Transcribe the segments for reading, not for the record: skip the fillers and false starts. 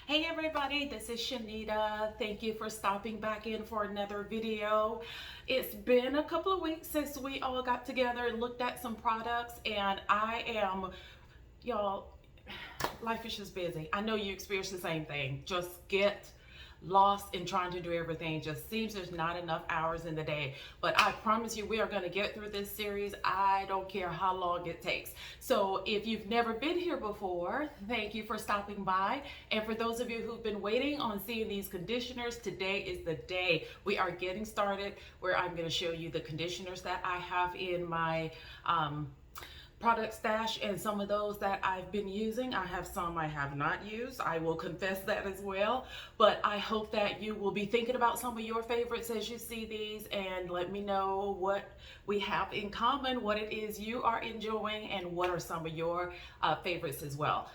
Hey everybody, this is Shanita. Thank you for stopping back in for another video. It's been a couple of weeks since we all got together and looked at some products, and y'all, life is just busy. I know you experience the same thing. Just get lost in trying to do everything. Just seems there's not enough hours in the day. But I promise you, we are going to get through this series. I don't care how long it takes. So if you've never been here before, thank you for stopping by. And for those of you who've been waiting on seeing these conditioners, today is the day. We are getting started where I'm going to show you the conditioners that I have in my product stash, and some of those that I've been using. I have some I have not used. I will confess that as well. But I hope that you will be thinking about some of your favorites as you see these, and let me know what we have in common, what it is you are enjoying, and what are some of your favorites as well.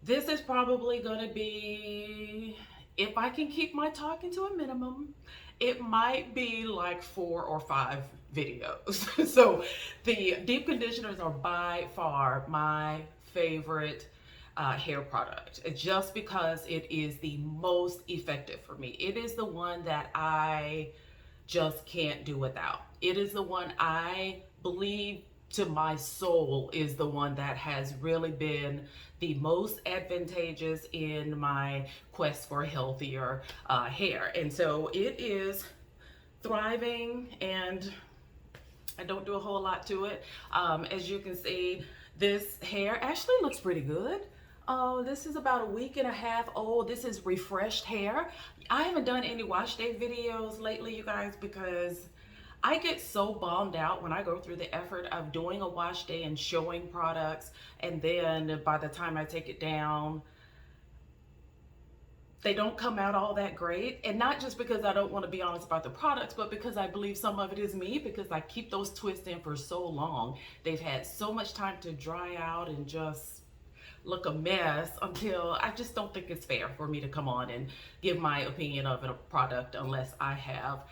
This is probably going to be, if I can keep my talking to a minimum, it might be like 4 or 5 videos. So the deep conditioners are by far my favorite hair product, just because it is the most effective for me. It is the one that I just can't do without. It is the one I believe to my soul is the one that has really been the most advantageous in my quest for healthier hair. And so it is thriving, and I don't do a whole lot to it. As you can see, this hair actually looks pretty good. This is about a week and a half old. This is refreshed hair. I haven't done any wash day videos lately, you guys, because I get so bummed out when I go through the effort of doing a wash day and showing products, and then by the time I take it down, they don't come out all that great. And not just because I don't want to be honest about the products, but because I believe some of it is me, because I keep those twists in for so long. They've had so much time to dry out and just look a mess, until I just don't think it's fair for me to come on and give my opinion of a product unless I have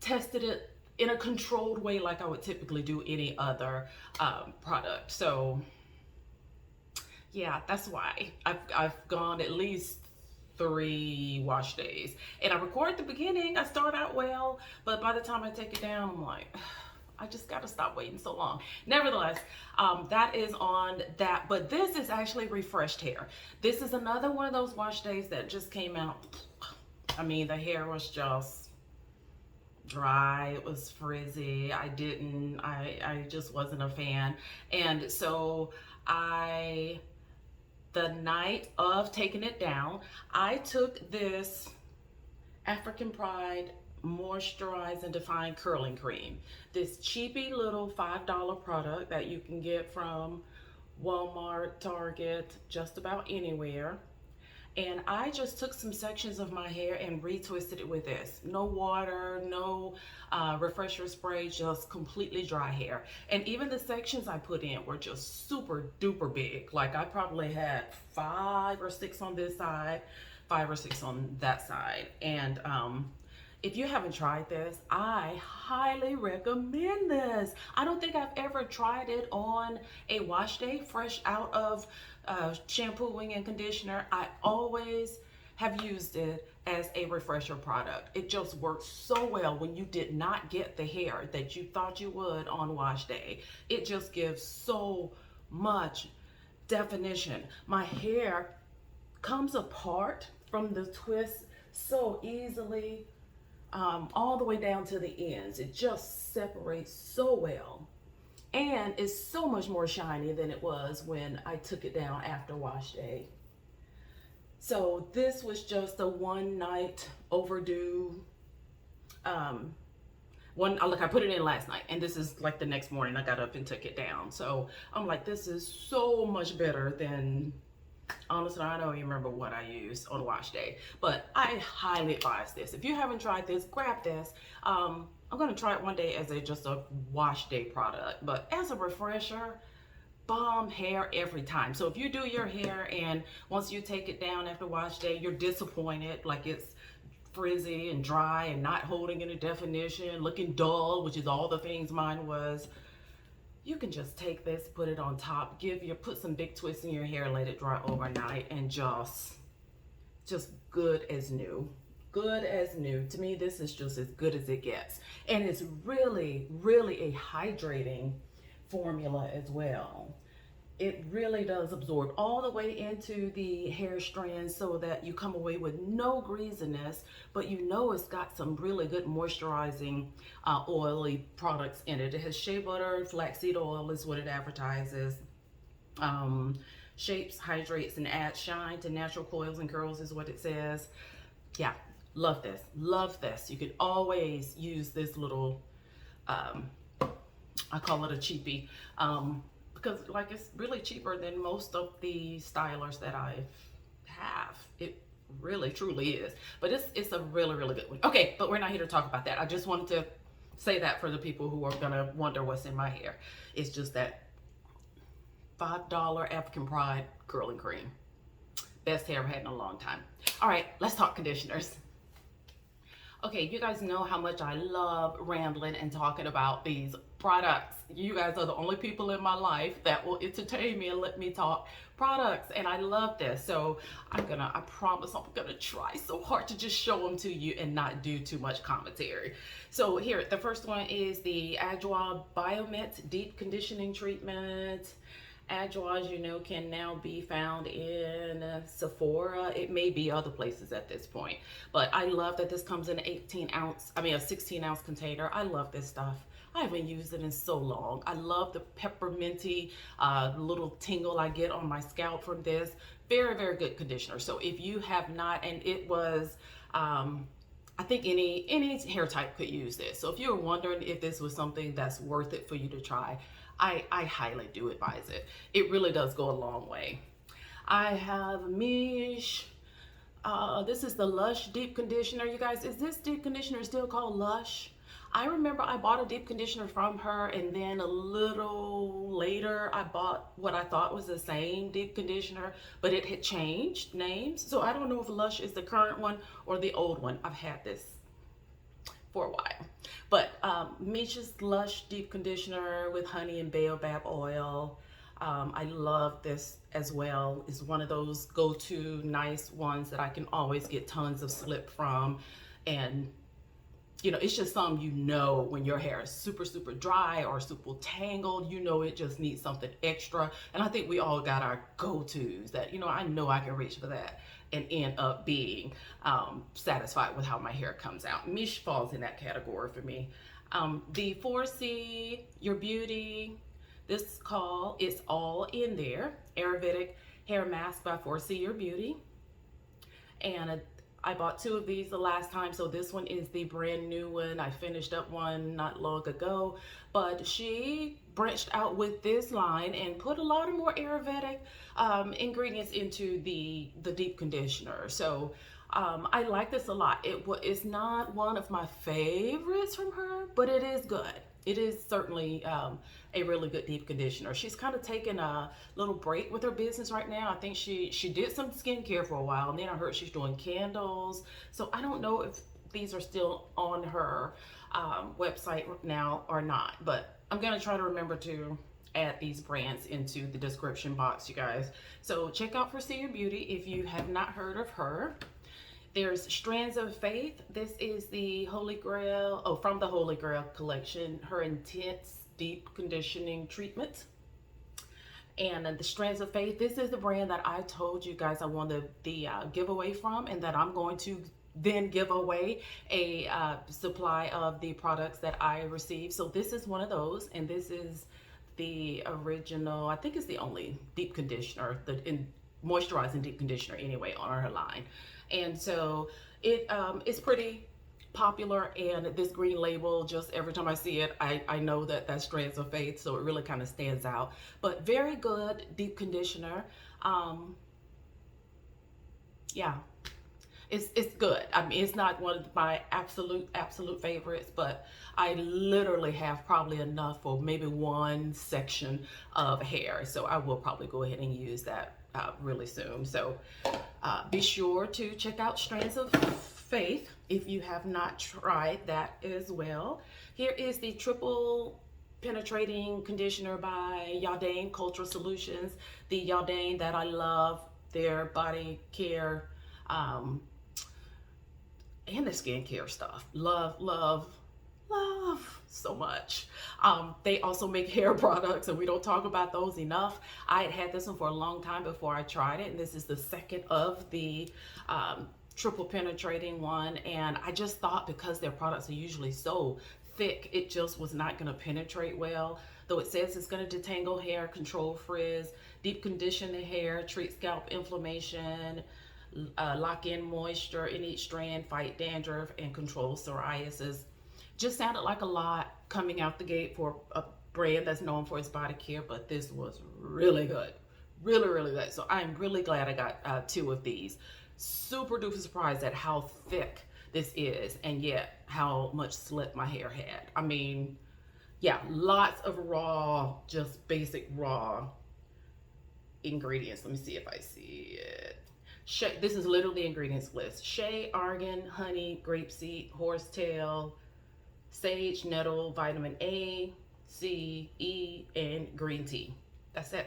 tested it in a controlled way like I would typically do any other product. So yeah, that's why I've gone at least 3 wash days. And I record at the beginning, I start out well, but by the time I take it down, I'm like, I just gotta stop waiting so long. Nevertheless, that is on that, but this is actually refreshed hair. This is another one of those wash days that just came out. I mean, the hair was just dry, it was frizzy. I just wasn't a fan. And so the night of taking it down, I took this African Pride Moisturize and Define Curling Cream. This cheapy little $5 product that you can get from Walmart, Target, just about anywhere. And I just took some sections of my hair and retwisted it with this. No water, no refresher spray, just completely dry hair. And even the sections I put in were just super duper big. Like I probably had 5 or 6 on this side, 5 or 6 on that side. And if you haven't tried this, I highly recommend this. I don't think I've ever tried it on a wash day, fresh out of shampooing and conditioner. I always have used it as a refresher product. It just works so well when you did not get the hair that you thought you would on wash day. It just gives so much definition. My hair comes apart from the twist so easily. All the way down to the ends. It just separates so well, and it's so much more shiny than it was when I took it down after wash day. So this was just a one night overdue look, I put it in last night, and this is like the next morning I got up and took it down. So I'm like, this is so much better than, honestly, I don't even remember what I used on wash day, but I highly advise this. If you haven't tried this, grab this. I'm gonna try it one day as just a wash day product, but as a refresher, bomb hair every time. So if you do your hair and once you take it down after wash day, you're disappointed, like it's frizzy and dry and not holding any definition, looking dull, which is all the things mine was, you can just take this, put it on top, put some big twists in your hair, let it dry overnight, and just just good as new. Good as new. To me, this is just as good as it gets. And it's really, really a hydrating formula as well. It really does absorb all the way into the hair strands so that you come away with no greasiness, but you know it's got some really good moisturizing oily products in it. It has shea butter, flaxseed oil is what it advertises. Shapes, hydrates, and adds shine to natural coils and curls is what it says. Yeah, love this. Love this. You could always use this little, I call it a cheapie. Because like it's really cheaper than most of the stylers that I have. It really truly is, but it's a really, really good one. Okay, but we're not here to talk about that. I just wanted to say that for the people who are gonna wonder what's in my hair. It's just that $5 African Pride curling cream. Best hair I've had in a long time. All right, let's talk conditioners. Okay, you guys know how much I love rambling and talking about these products. You guys are the only people in my life that will entertain me and let me talk products, and I love this. So I promise I'm gonna try so hard to just show them to you and not do too much commentary. So here, the first one is the Adwoa Beauty Deep Conditioning Treatment. Adwoa, as you know, can now be found in Sephora. It may be other places at this point, but I love that this comes in a 16 ounce container. I love this stuff. I haven't used it in so long. I love the pepperminty little tingle I get on my scalp from this. Very, very good conditioner. So if you have not, and it was, I think any hair type could use this. So if you're wondering if this was something that's worth it for you to try, I highly do advise it. It really does go a long way. I have Miche. This is the Lush Deep Conditioner. You guys, is this deep conditioner still called Lush? I remember I bought a deep conditioner from her, and then a little later I bought what I thought was the same deep conditioner, but it had changed names. So I don't know if Lush is the current one or the old one. I've had this for a while. But Miche's Lush Deep Conditioner with honey and baobab oil. I love this as well. It's one of those go-to nice ones that I can always get tons of slip from. And you know, it's just something, you know, when your hair is super, super dry or super tangled, you know, it just needs something extra. And I think we all got our go-tos that, you know, I know I can reach for that and end up being satisfied with how my hair comes out. Miche falls in that category for me. The 4C, Your Beauty, this call is all in there. Ayurvedic Hair Mask by 4C, Your Beauty. And I bought two of these the last time, so this one is the brand new one. I finished up one not long ago, but she branched out with this line and put a lot of more Ayurvedic ingredients into the deep conditioner. So I like this a lot. It's not one of my favorites from her, but it is good. It is certainly a really good deep conditioner. She's kind of taken a little break with her business right now. I think she did some skincare for a while, and then I heard she's doing candles. So I don't know if these are still on her website now or not, but I'm gonna try to remember to add these brands into the description box, you guys. So check out 4C Your Beauty if you have not heard of her. There's Strands of Faith. This is the Holy Grail, from the Holy Grail collection, her Intense Deep Conditioning Treatment. And the Strands of Faith, this is the brand that I told you guys I wanted the giveaway from, and that I'm going to then give away a supply of the products that I received. So this is one of those, and this is the original, I think it's the only deep conditioner, moisturizing deep conditioner anyway on her line. And so it's pretty popular, and this green label, just every time I see it, I know that that's Strands of Faith, so it really kind of stands out. But very good deep conditioner. Yeah, it's good. I mean, it's not one of my absolute favorites, but I literally have probably enough for maybe one section of hair, so I will probably go ahead and use that really soon. So be sure to check out Strands of Faith if you have not tried that as well. Here is the Triple Penetrating Conditioner by Yadain Cultural Solutions. The Yadain that I love, their body care Um, and the skincare stuff. Love, love, love so much. They also make hair products, and we don't talk about those enough. I had this one for a long time before I tried it, and this is the second of the triple penetrating one. And I just thought, because their products are usually so thick, it just was not going to penetrate well. Though it says it's going to detangle hair, control frizz, deep condition the hair, treat scalp inflammation, lock in moisture in each strand, fight dandruff, and control psoriasis. Just sounded like a lot coming out the gate for a brand that's known for its body care, but this was really good. Really, really good. So I'm really glad I got 2 of these. Super duper surprised at how thick this is, and yet how much slip my hair had. I mean, yeah, lots of raw, just basic raw ingredients. Let me see if I see it. This is literally the ingredients list. Shea, argan, honey, grapeseed, horsetail, sage, nettle, vitamin A, C, E, and green tea. That's it.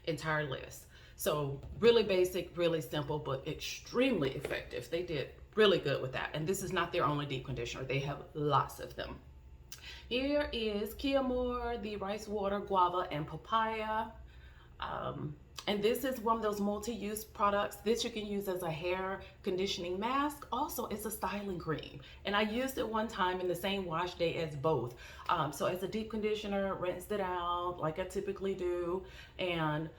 Entire list. So really basic, really simple, but extremely effective. They did really good with that. And this is not their only deep conditioner. They have lots of them. Here is Kiamore, the rice water, guava, and papaya. And this is one of those multi-use products. This you can use as a hair conditioning mask. Also, it's a styling cream. And I used it one time in the same wash day as both. So as a deep conditioner, rinsed it out like I typically do, and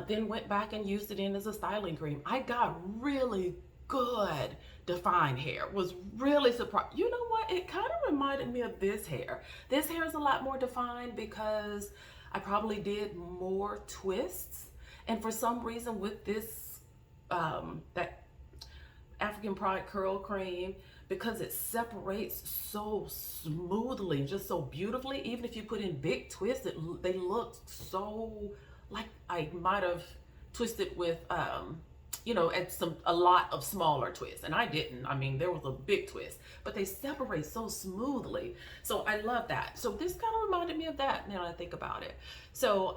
then went back and used it in as a styling cream. I got really good defined hair. Was really surprised. You know what? It kind of reminded me of this hair. This hair is a lot more defined because I probably did more twists. And for some reason with this, that African Pride curl cream, because it separates so smoothly, just so beautifully, even if you put in big twists, they look so like I might have twisted with, you know, at a lot of smaller twists, and I didn't. I mean, there was a big twist, but they separate so smoothly. So I love that. So this kind of reminded me of that now that I think about it. So,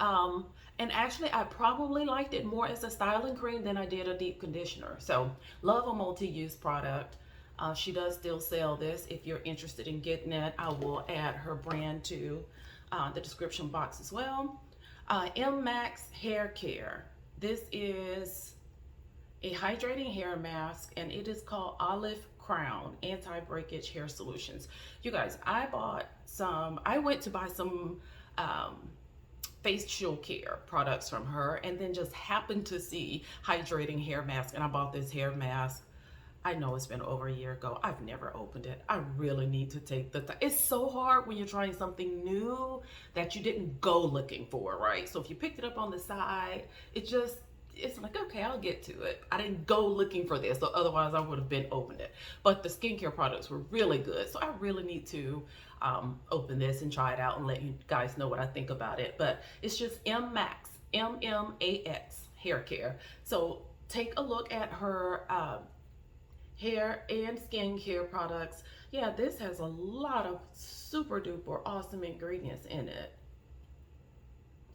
and actually I probably liked it more as a styling cream than I did a deep conditioner. So love a multi-use product. She does still sell this. If you're interested in getting it, I will add her brand to the description box as well. MMaxx Haircare. This is a hydrating hair mask, and it is called Olive Crown Anti-Breakage Hair Solutions. You guys, I went to buy some facial care products from her, and then just happened to see hydrating hair mask, and I bought this hair mask. I know it's been over a year ago. I've never opened it. I really need to take the time. It's so hard when you're trying something new that you didn't go looking for, right? So if you picked it up on the side, it's like, okay, I'll get to it. I didn't go looking for this, so otherwise I would have been opened it. But the skincare products were really good, so I really need to open this and try it out and let you guys know what I think about it. But it's just MMaxx, MMaxx Haircare. So take a look at her hair and skincare products. Yeah, this has a lot of super duper awesome ingredients in it.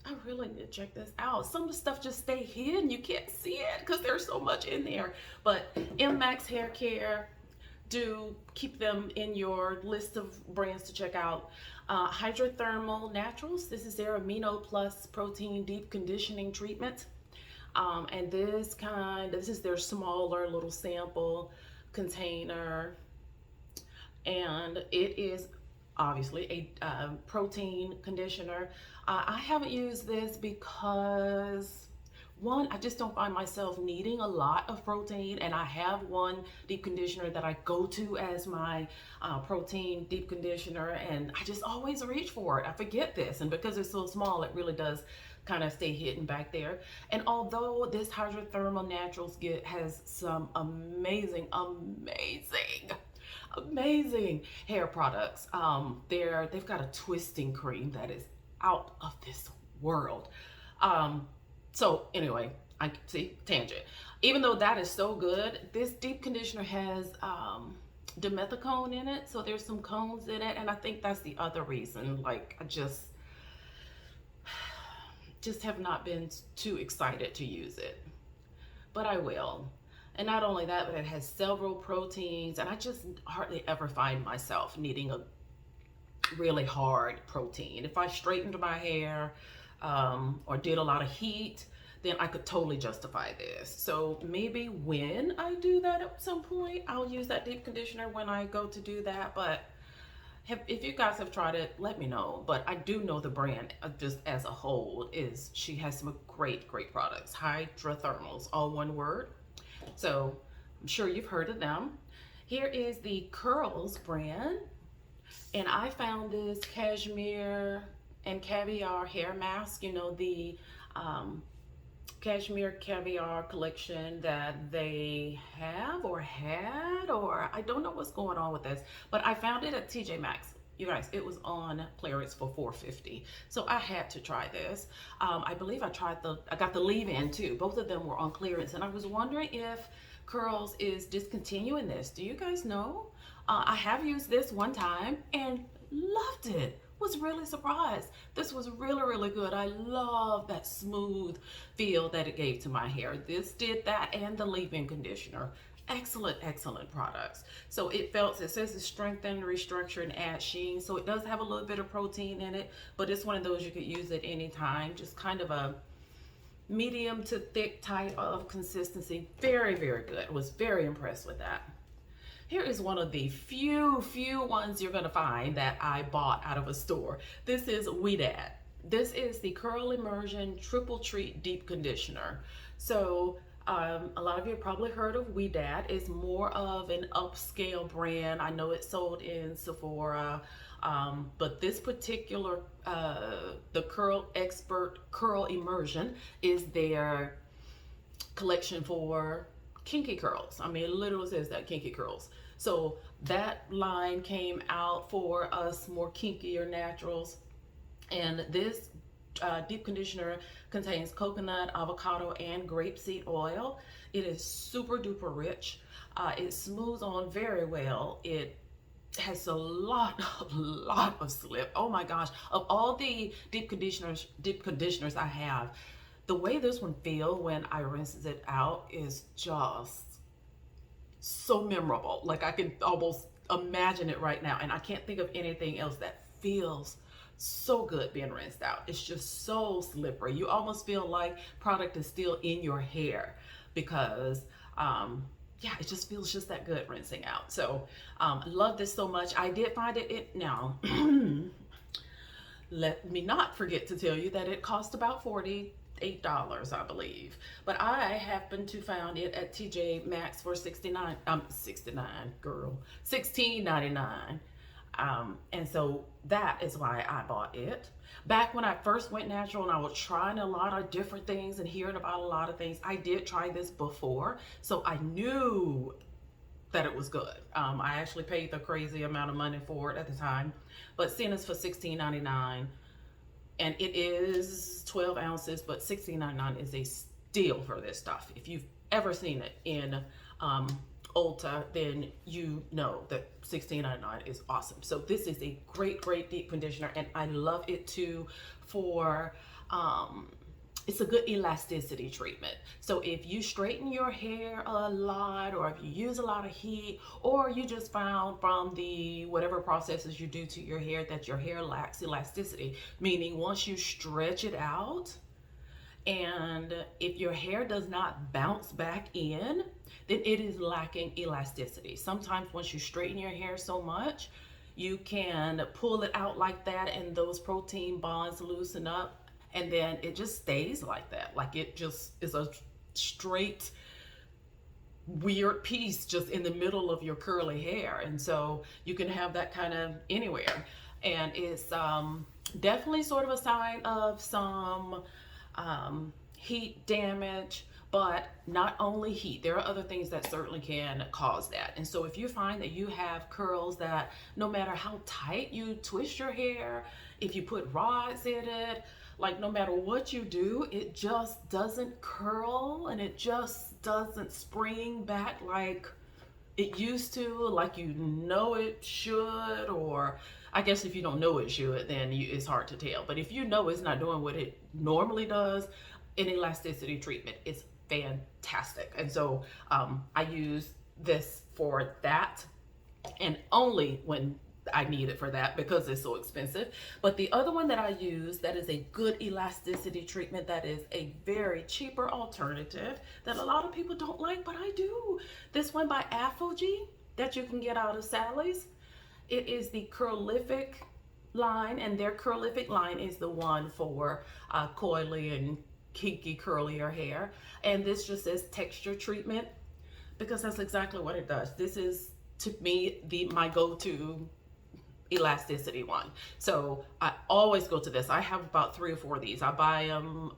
I really need to check this out. Some of the stuff just stay hidden. You can't see it because there's so much in there. But MMaxx Haircare, do keep them in your list of brands to check out. Hydrathermal Naturals. This is their Amino Plus Protein Deep Conditioning Treatment. And this is their smaller little sample container. And it is obviously a protein conditioner. I haven't used this because, one, I just don't find myself needing a lot of protein, and I have one deep conditioner that I go to as my protein deep conditioner, and I just always reach for it. I forget this, and because it's so small, it really does kind of stay hidden back there. And although this Hydrathermal Naturals has some amazing hair products, they've got a twisting cream that is out of this world. So anyway, I see, tangent. Even though that is so good, this deep conditioner has dimethicone in it, so there's some cones in it, and I think that's the other reason. Like, I just have not been too excited to use it, but I will. And not only that, but it has several proteins, and I just hardly ever find myself needing a really hard protein. If I straightened my hair or did a lot of heat, then I could totally justify this. So maybe when I do that at some point, I'll use that deep conditioner when I go to do that. But if you guys have tried it, let me know. But I do know the brand just as a whole she has some great products. Hydrathermals, all one word. So I'm sure you've heard of them. Here is the Curls brand. And I found this cashmere and caviar hair mask, you know, the cashmere caviar collection that they have or had, or I don't know what's going on with this, but I found it at TJ Maxx. You guys, it was on clearance for $4.50. So I had to try this. I believe I got the leave-in too. Both of them were on clearance, and I was wondering if Curls is discontinuing this. Do you guys know? I have used this one time and loved it. Was really surprised. This was really good. I love that smooth feel that it gave to my hair. This did that, and the leave-in conditioner. Excellent products. So it says it's strengthen, restructure, and add sheen. So it does have a little bit of protein in it, but it's one of those you could use at any time. Just kind of a medium to thick type of consistency. Very good. I was very impressed with that. Here is one of the few ones you're gonna find that I bought out of a store. This is Ouidad. This is the Curl Immersion Triple Treat Deep Conditioner. So a lot of you have probably heard of Ouidad. It's more of an upscale brand. I know it's sold in Sephora, but this particular, the Curl Expert Curl Immersion is their collection for kinky curls. I mean, it literally says that, kinky curls. So that line came out for us more kinkier naturals. And this deep conditioner contains coconut, avocado, and grapeseed oil. It is super duper rich. It smooths on very well. It has a lot of slip. Oh my gosh, of all the deep conditioners I have, the way this one feels when I rinse it out is just so memorable. Like I can almost imagine it right now, and I can't think of anything else that feels so good being rinsed out. It's just so slippery. You almost feel like product is still in your hair because yeah, it just feels just that good rinsing out. So love this so much. I did find it now let me not forget to tell you that it cost about $48, I believe, but I happened to find it at TJ Maxx for $16.99. And so that is why I bought it. Back when I first went natural and I was trying a lot of different things and hearing about a lot of things, I did try this before, so I knew that it was good. I actually paid the crazy amount of money for it at the time, but seeing it's for $16.99, and it is 12 ounces, but $16.99 is a steal for this stuff. If you've ever seen it in Ulta, then you know that $16.99 is awesome. So this is a great deep conditioner, and I love it too for it's a good elasticity treatment. So if you straighten your hair a lot, or if you use a lot of heat, or you just found from the whatever processes you do to your hair that your hair lacks elasticity, meaning once you stretch it out, and if your hair does not bounce back in, then it is lacking elasticity. Sometimes once you straighten your hair so much, you can pull it out like that and those protein bonds loosen up, and then it just stays like that. Like it just is a straight weird piece just in the middle of your curly hair. And so you can have that kind of anywhere. And it's definitely sort of a sign of some heat damage, but not only heat. There are other things that certainly can cause that. And so if you find that you have curls that no matter how tight you twist your hair, if you put rods in it, like no matter what you do, it just doesn't curl and it just doesn't spring back like it used to, like you know it should. Or I guess if you don't know it should, then it's hard to tell. But if you know it's not doing what it normally does, an elasticity treatment is fantastic. And so I use this for that, and only when I need it for that, because it's so expensive. But the other one that I use that is a good elasticity treatment, that is a very cheaper alternative that a lot of people don't like, but I do. This one by Aphogee that you can get out of Sally's. It is the Curlific line, and their Curlific line is the one for coily and kinky curlier hair. And this just says texture treatment, because that's exactly what it does. This is, to me, my go-to elasticity one. So I always go to this. I have about 3 or 4 of these. I buy them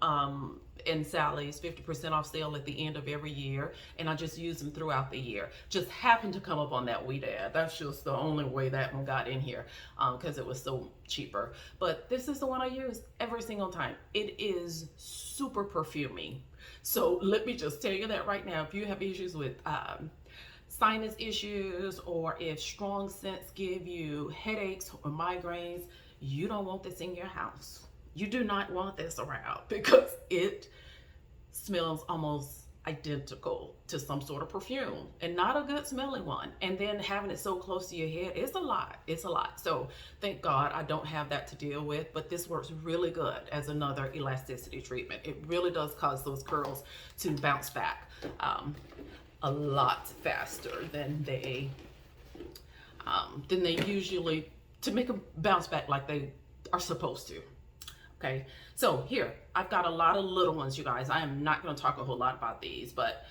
in Sally's 50% off sale at the end of every year, and I just use them throughout the year. Just happened to come up on that Ouidad. That's just the only way that one got in here, because it was so cheaper. But this is the one I use every single time. It is super perfumey. So let me just tell you that right now, if you have issues with sinus issues, or if strong scents give you headaches or migraines, you don't want this in your house. You do not want this around, because it smells almost identical to some sort of perfume, and not a good smelling one. And then having it so close to your head, it's a lot. It's a lot. So thank God I don't have that to deal with, but this works really good as another elasticity treatment. It really does cause those curls to bounce back a lot faster than they usually, to make them bounce back like they are supposed to. Okay, so here I've got a lot of little ones, you guys. I am not going to talk a whole lot about these, but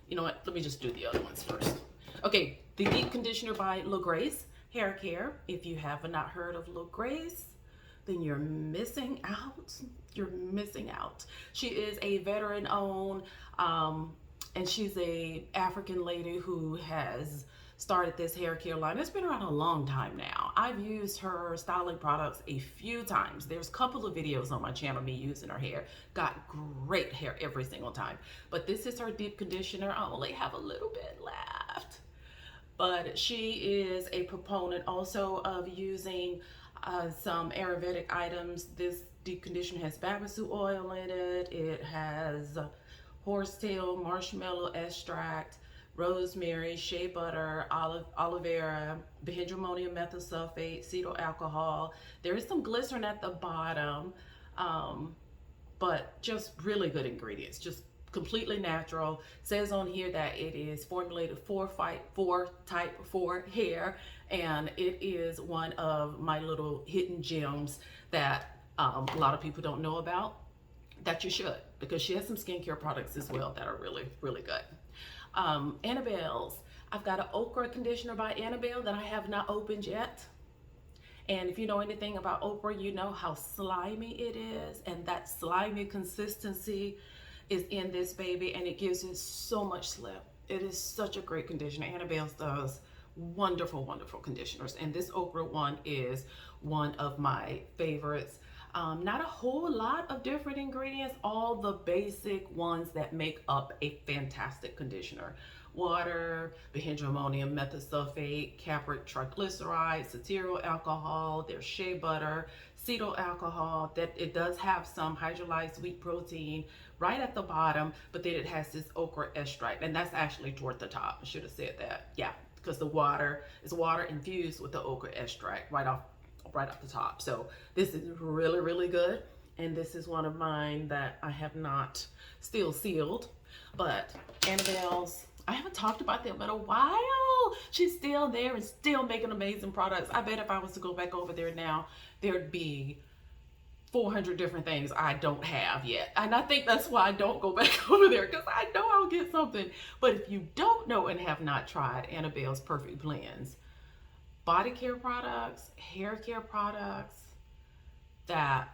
you know what, let me just do the other ones first. Okay, the deep conditioner by MMaxx Haircare. If you have not heard of MMaxx, then you're missing out. You're missing out. She is a veteran owned, and she's a African lady who has started this hair care line. It's been around a long time now. I've used her styling products a few times. There's a couple of videos on my channel me using her hair. Got great hair every single time. But this is her deep conditioner. I only have a little bit left. But she is a proponent also of using some Ayurvedic items. This deep conditioner has babasu oil in it. It has horsetail, marshmallow extract, rosemary, shea butter, aloe vera, dihydroammonium methylsulfate, cetyl alcohol. There is some glycerin at the bottom, but just really good ingredients, just completely natural. It says on here that it is formulated for type 4 hair, and it is one of my little hidden gems that a lot of people don't know about, that you should, because she has some skincare products as well that are really, really good. Annabelles. I've got an okra conditioner by Annabelle that I have not opened yet. And if you know anything about okra, you know how slimy it is, and that slimy consistency is in this baby, and it gives it so much slip. It is such a great conditioner. Annabelle does wonderful, wonderful conditioners, and this okra one is one of my favorites. Not a whole lot of different ingredients, all the basic ones that make up a fantastic conditioner. Water, dihydroammonium methylsulfate, capric triglycerides, cetyl alcohol, there's shea butter, cetyl alcohol, that it does have some hydrolyzed wheat protein right at the bottom, but then it has this okra extract, and that's actually toward the top. I should have said that. Yeah, because the water is water infused with the okra extract right off the top. So this is really, really good, and this is one of mine that I have not still sealed. But Annabelle's, I haven't talked about them in a while. She's still there and still making amazing products. I bet if I was to go back over there now, there'd be 400 different things I don't have yet. And I think that's why I don't go back over there, because I know I'll get something. But if you don't know and have not tried Annabelle's Perfect Blends, body care products, hair care products that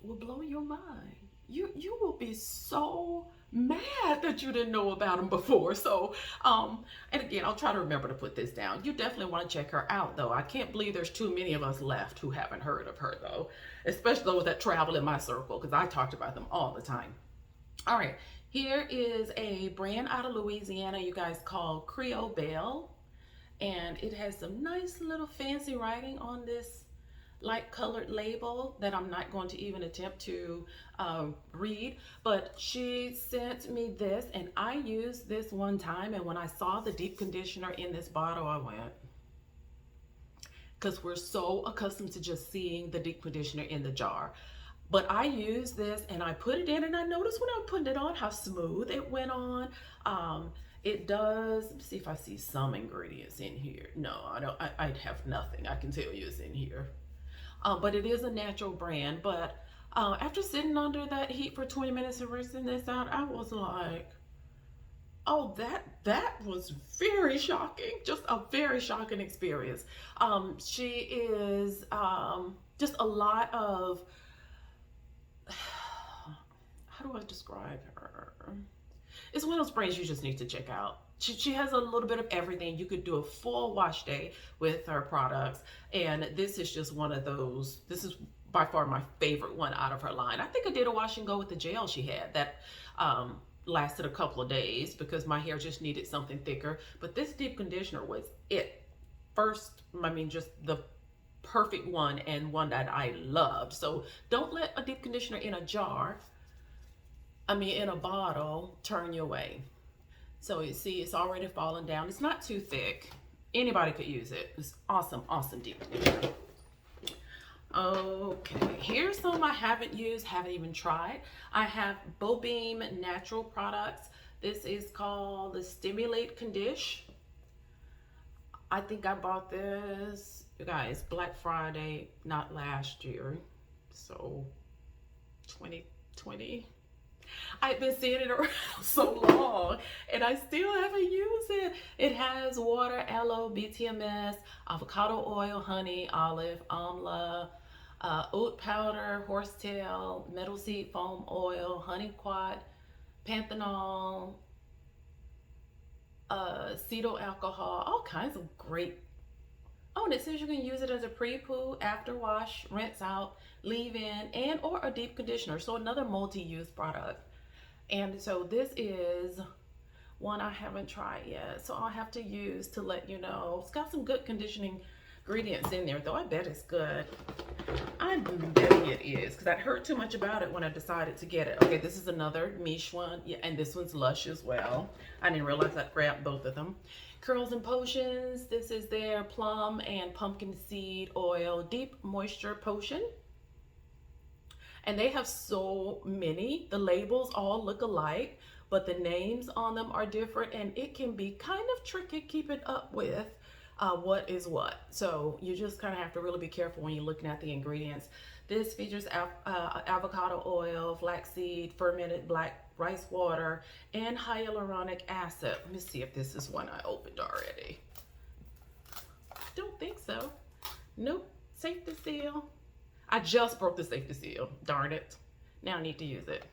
will blow your mind. You will be so mad that you didn't know about them before. So, and again, I'll try to remember to put this down. You definitely want to check her out, though. I can't believe there's too many of us left who haven't heard of her, though, especially those that travel in my circle, because I talked about them all the time. All right, here is a brand out of Louisiana, you guys, called Creole Belle, and it has some nice little fancy writing on this light colored label that I'm not going to even attempt to read, but she sent me this and I used this one time, and when I saw the deep conditioner in this bottle, I went, because we're so accustomed to just seeing the deep conditioner in the jar. But I used this and I put it in, and I noticed when I was putting it on how smooth it went on. It does, let's see if I see some ingredients in here. No, I don't. I have nothing. I can tell you it's in here. But it is a natural brand. But after sitting under that heat for 20 minutes and rinsing this out, I was like, oh, that was very shocking. Just a very shocking experience. She is just a lot of, how do I describe her? It's one of those brands you just need to check out. She has a little bit of everything. You could do a full wash day with her products, and this is just one of those. This is by far my favorite one out of her line. I think I did a wash and go with the gel she had that lasted a couple of days because my hair just needed something thicker. But this deep conditioner was it. First, I mean, just the perfect one, and one that I loved. So don't let a deep conditioner in a jar, in a bottle, turn you away. So you see, it's already fallen down. It's not too thick. Anybody could use it. It's awesome, awesome deep conditioner. Okay, here's some I haven't used, haven't even tried. I have Bobeam Natural products. This is called the Stimulate Condition. I think I bought this, you guys, Black Friday, not last year. So 2020. I've been seeing it around so long and I still haven't used it. It has water, aloe, BTMS, avocado oil, honey, olive, amla, oat powder, horsetail, metal seed foam oil, honey quat, panthenol, cetyl alcohol, all kinds of great. Oh, and it says you can use it as a pre-poo, after wash, rinse out, leave in, and or a deep conditioner. So another multi-use product. And so this is one I haven't tried yet. So I'll have to use to let you know. It's got some good conditioning ingredients in there, though I bet it's good. I'm betting it is, because I heard too much about it when I decided to get it. Okay, this is another Miche one. Yeah, and this one's Lush as well. I didn't realize I'd grabbed both of them. Curls and Potions. This is their plum and pumpkin seed oil deep moisture potion. And they have so many. The labels all look alike, but the names on them are different, and it can be kind of tricky keeping up with what is what. So you just kind of have to really be careful when you're looking at the ingredients. This features avocado oil, flaxseed, fermented black rice water, and hyaluronic acid. Let me see if this is one I opened already. Don't think so. Nope. Safety seal. I just broke the safety seal. Darn it. Now I need to use it.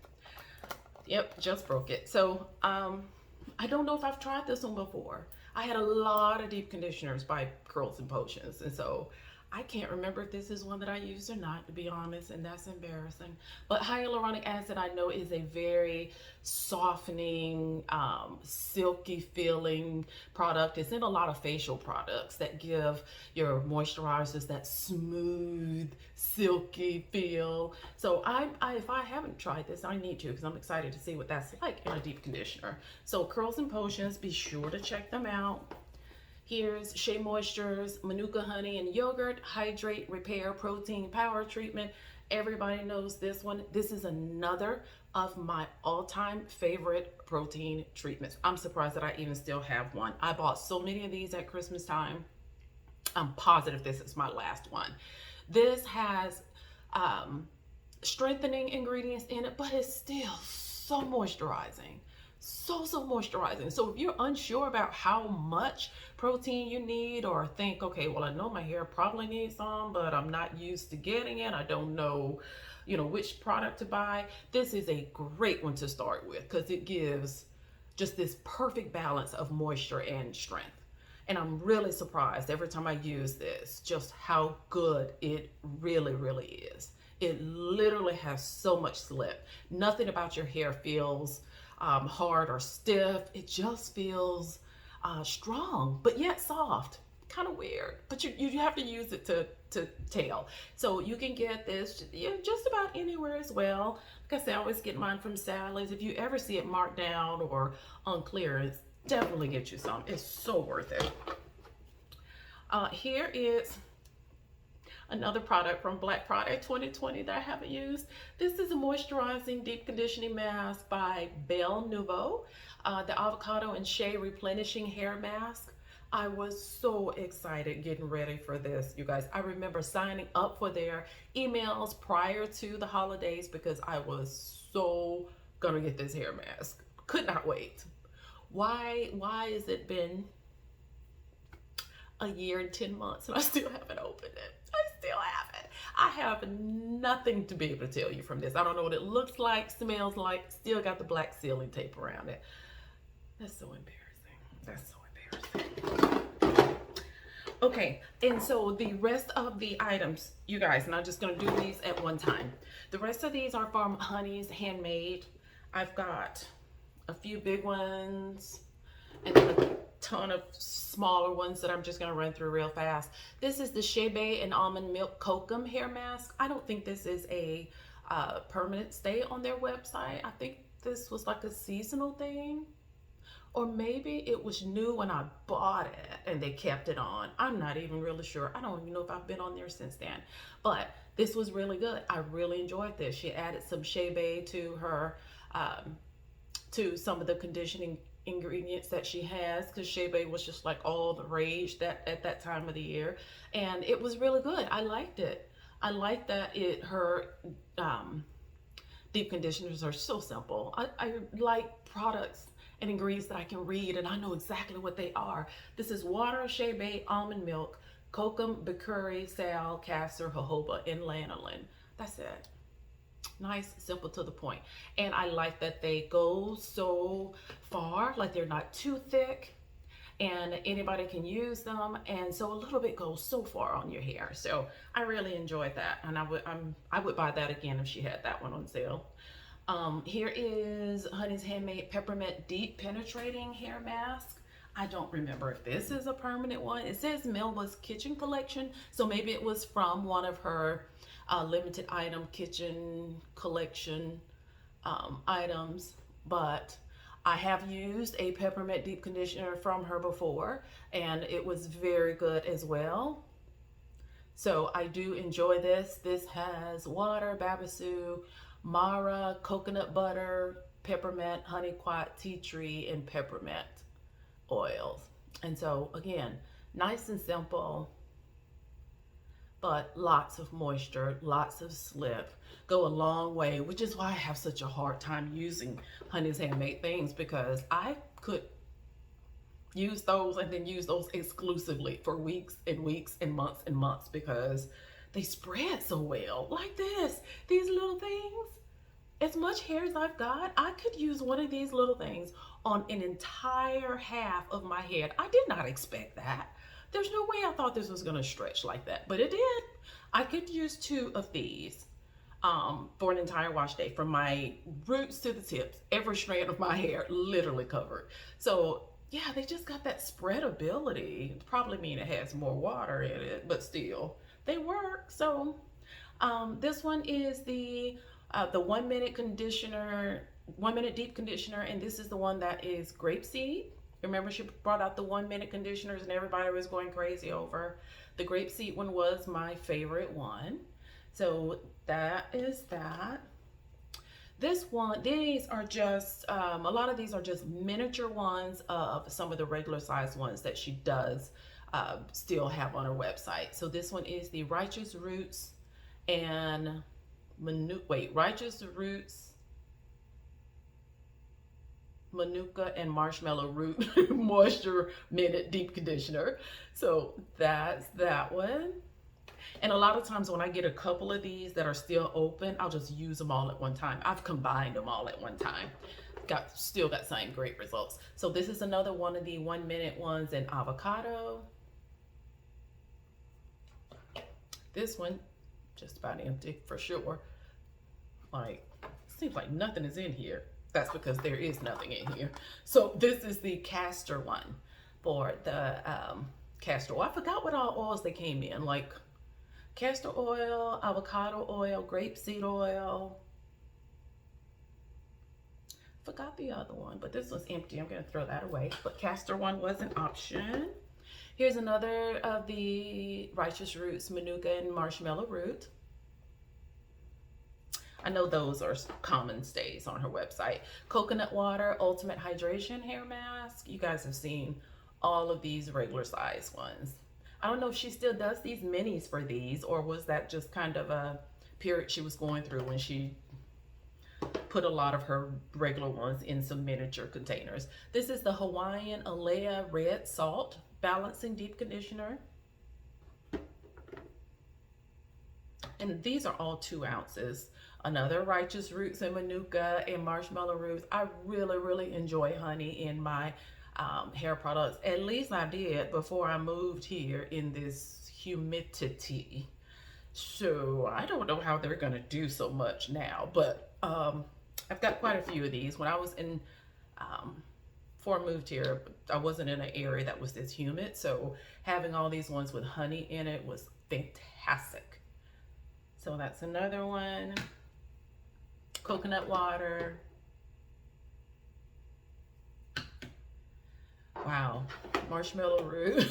Yep, just broke it. So I don't know if I've tried this one before. I had a lot of deep conditioners by Curls and Potions, and so I can't remember if this is one that I used or not, to be honest, and that's embarrassing. But hyaluronic acid, I know, is a very softening, silky feeling product. It's in a lot of facial products that give your moisturizers that smooth, silky feel. So if I haven't tried this, I need to, because I'm excited to see what that's like in a deep conditioner. So Curls and Potions, be sure to check them out. Here's Shea Moisture's Manuka Honey and Yogurt Hydrate Repair Protein Power Treatment. Everybody knows this one. This is another of my all-time favorite protein treatments. I'm surprised that I even still have one. I bought so many of these at Christmas time. I'm positive this is my last one. This has strengthening ingredients in it, but it's still so moisturizing. So moisturizing. So if you're unsure about how much protein you need, or think, okay, well, I know my hair probably needs some, but I'm not used to getting it, I don't know, which product to buy, this is a great one to start with, because it gives just this perfect balance of moisture and strength. And I'm really surprised every time I use this, just how good it really is. It literally has so much slip. Nothing about your hair feels hard or stiff. It just feels strong, but yet soft. Kind of weird, but you have to use it to to tell. So you can get this just about anywhere as well. Like I said, I always get mine from Sally's. If you ever see it marked down or on clearance, definitely get you some. It's so worth it. Here is another product from Black Friday 2020 that I haven't used. This is a moisturizing deep conditioning mask by Belle Nouveau, the avocado and shea replenishing hair mask. I was so excited getting ready for this, you guys. I remember signing up for their emails prior to the holidays because I was so gonna get this hair mask. Could not wait. Why has it been a year and 10 months and I still haven't opened it? I still haven't. I have nothing to be able to tell you from this. I don't know what it looks like, smells like, still got the black sealing tape around it. That's so embarrassing. That's so embarrassing. Okay, and so the rest of the items, you guys, and I'm just gonna do these at one time. The rest of these are from Honey's Handmade. I've got a few big ones and then a ton of smaller ones that I'm just gonna run through real fast. This is the Shea and Almond Milk Kokum hair mask. I don't think this is a permanent stay on their website. I think this was like a seasonal thing. Or maybe it was new when I bought it and they kept it on. I'm not even really sure. I don't even know if I've been on there since then. But this was really good. I really enjoyed this. She added some Shea to her, to some of the conditioning ingredients that she has, because Shea was just like all the rage at that time of the year. And it was really good. I liked it. I like that her deep conditioners are so simple. I like products and ingredients that I can read and I know exactly what they are. This is water, Shea almond milk, kokum, bakuri, sal, castor, jojoba, and lanolin. That's it. Nice, simple, to the point. And I like that they go so far, like they're not too thick and anybody can use them, and so a little bit goes so far on your hair. So I really enjoyed that, and I would buy that again if she had that one on sale. Here is Honey's Handmade Peppermint Deep Penetrating Hair Mask. I don't remember if this is a permanent one. It says Melba's Kitchen Collection, so maybe it was from one of her limited item kitchen collection items. But I have used a peppermint deep conditioner from her before, and it was very good as well. So I do enjoy this. This has water, babasu, Mara, coconut butter, peppermint, honey quat, tea tree, and peppermint oils. And so again, nice and simple, but lots of moisture, lots of slip, go a long way, which is why I have such a hard time using Honey's Handmade things, because I could use those and then use those exclusively for weeks and weeks and months because they spread so well. Like this, these little things. As much hair as I've got, I could use one of these little things on an entire half of my head. I did not expect that. There's no way I thought this was gonna stretch like that, but it did. I could use 2 of these for an entire wash day, from my roots to the tips, every strand of my hair literally covered. So yeah, they just got that spreadability. It probably mean it has more water in it, but still, they work. So this one is the 1 minute conditioner, 1 minute deep conditioner, and this is the one that is grapeseed. Remember, she brought out the 1 minute conditioners and everybody was going crazy over. The grapeseed one was my favorite one. So that is that. This one, these are just, a lot of these are just miniature ones of some of the regular size ones that she does still have on her website. So this one is the Righteous Roots and Righteous Roots, Manuka and Marshmallow Root Moisture Minute Deep Conditioner. So that's that one. And a lot of times when I get a couple of these that are still open, I'll just use them all at one time. I've combined them all at one time. Still got same great results. So this is another one of the 1 minute ones in avocado. This one, just about empty for sure. Like, seems like nothing is in here. That's because there is nothing in here. So this is the castor one for the castor oil. I forgot what all oils they came in, like castor oil, avocado oil, grapeseed oil. Forgot the other one, but this was empty. I'm gonna throw that away. But castor one was an option. Here's another of the Righteous Roots Manuka and Marshmallow Root. I know those are common stays on her website. Coconut Water Ultimate Hydration Hair Mask. You guys have seen all of these regular size ones. I don't know if she still does these minis for these, or was that just kind of a period she was going through when she put a lot of her regular ones in some miniature containers. This is the Hawaiian Alea Red Salt Balancing Deep Conditioner. And these are all 2 ounces. Another Righteous Roots and Manuka and Marshmallow Roots. I really enjoy honey in my hair products. At least I did before I moved here in this humidity. So I don't know how they're gonna do so much now, but I've got quite a few of these. When I was in, before I moved here, I wasn't in an area that was this humid, so having all these ones with honey in it was fantastic. So that's another one. Coconut water. Wow, marshmallow root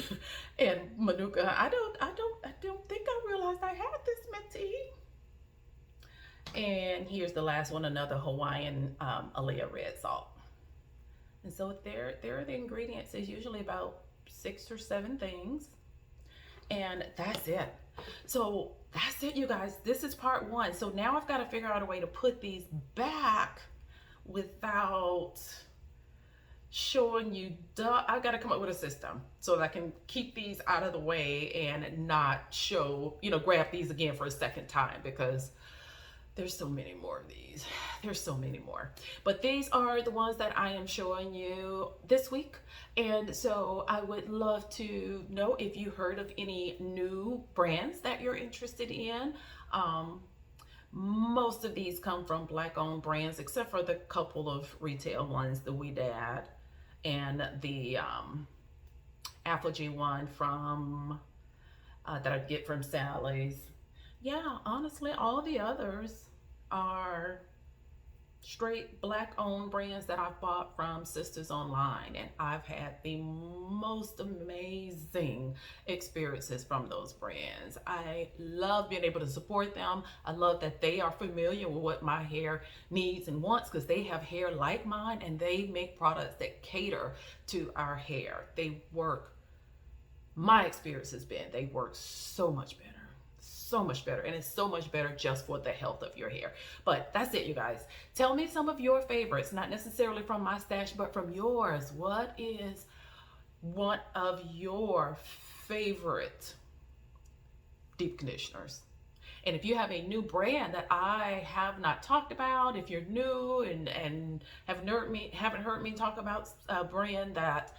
and Manuka. I don't think I realized I had this minty. And here's the last one, another Hawaiian Alea red salt. And so there are the ingredients. It's usually about 6 or 7 things, and that's it. So that's it, you guys. This is part 1. So now I've got to figure out a way to put these back without showing you. I got to come up with a system so that I can keep these out of the way and not show, grab these again for a second time, because there's so many more of these. There's so many more. But these are the ones that I am showing you this week. And so I would love to know if you heard of any new brands that you're interested in. Most of these come from Black-owned brands, except for the couple of retail ones, the Ouidad and the Aphogee one from that I get from Sally's. Yeah, honestly, all the others are straight Black-owned brands that I've bought from sisters online, and I've had the most amazing experiences from those brands. I love being able to support them. I love that they are familiar with what my hair needs and wants, because they have hair like mine, and they make products that cater to our hair. They work, my experience has been, they work so much better. So much better, and it's so much better just for the health of your hair. But that's it, you guys. Tell me some of your favorites, not necessarily from my stash, but from yours. What is one of your favorite deep conditioners? And if you have a new brand that I have not talked about, if you're new and haven't heard me talk about a brand that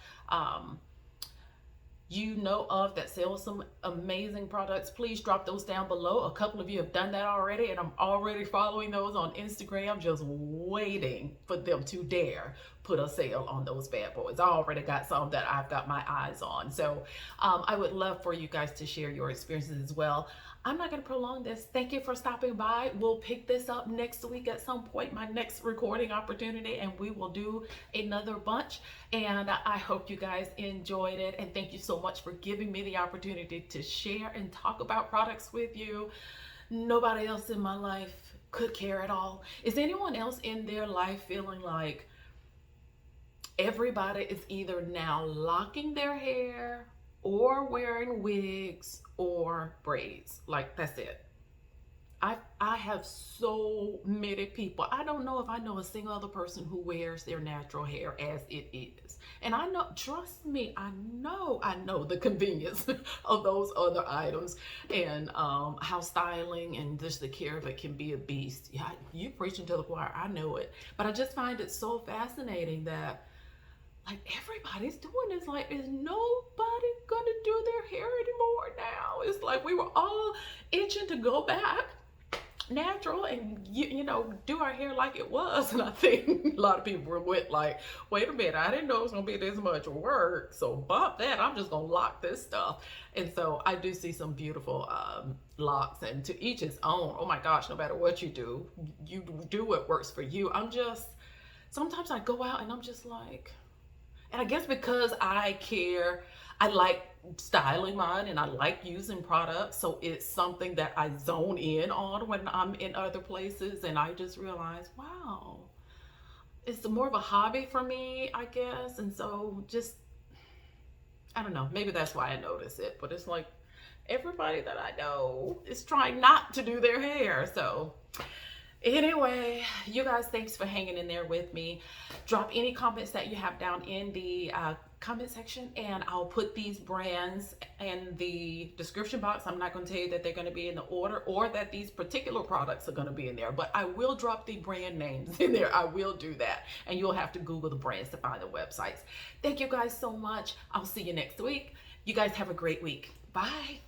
you know of that sells some amazing products, please drop those down below. A couple of you have done that already, and I'm already following those on Instagram, just waiting for them to dare put a sale on those bad boys. I already got some that I've got my eyes on. So I would love for you guys to share your experiences as well. I'm not going to prolong this. Thank you for stopping by. We'll pick this up next week at some point, my next recording opportunity, and we will do another bunch. And I hope you guys enjoyed it. And thank you so much for giving me the opportunity to share and talk about products with you. Nobody else in my life could care at all. Is anyone else in their life feeling like everybody is either now locking their hair or wearing wigs or braids? Like, that's it. I have so many people. I don't know if I know a single other person who wears their natural hair as it is. And I know, trust me, I know the convenience of those other items, and how styling and just the care of it can be a beast. Yeah, you preaching to the choir, I know it. But I just find it so fascinating that like everybody's doing this. Like, is nobody gonna do their hair anymore now? It's like we were all itching to go back natural and you know, do our hair like it was. And I think a lot of people went like, wait a minute, I didn't know it was gonna be this much work, so bump that, I'm just gonna lock this stuff. And so I do see some beautiful locks, and to each his own. Oh my gosh, no matter what you do what works for you. I'm just, sometimes I go out and I'm just like, and I guess because I care, I like styling mine and I like using products. So it's something that I zone in on when I'm in other places. And I just realize, wow, it's more of a hobby for me, I guess. And so just, I don't know, maybe that's why I notice it. But it's like everybody that I know is trying not to do their hair. So anyway, you guys, thanks for hanging in there with me. Drop any comments that you have down in the comment section, and I'll put these brands in the description box. I'm not going to tell you that they're going to be in the order or that these particular products are going to be in there, but I will drop the brand names in there. I will do that, and you'll have to Google the brands to find the websites. Thank you guys so much. I'll see you next week. You guys have a great week. Bye.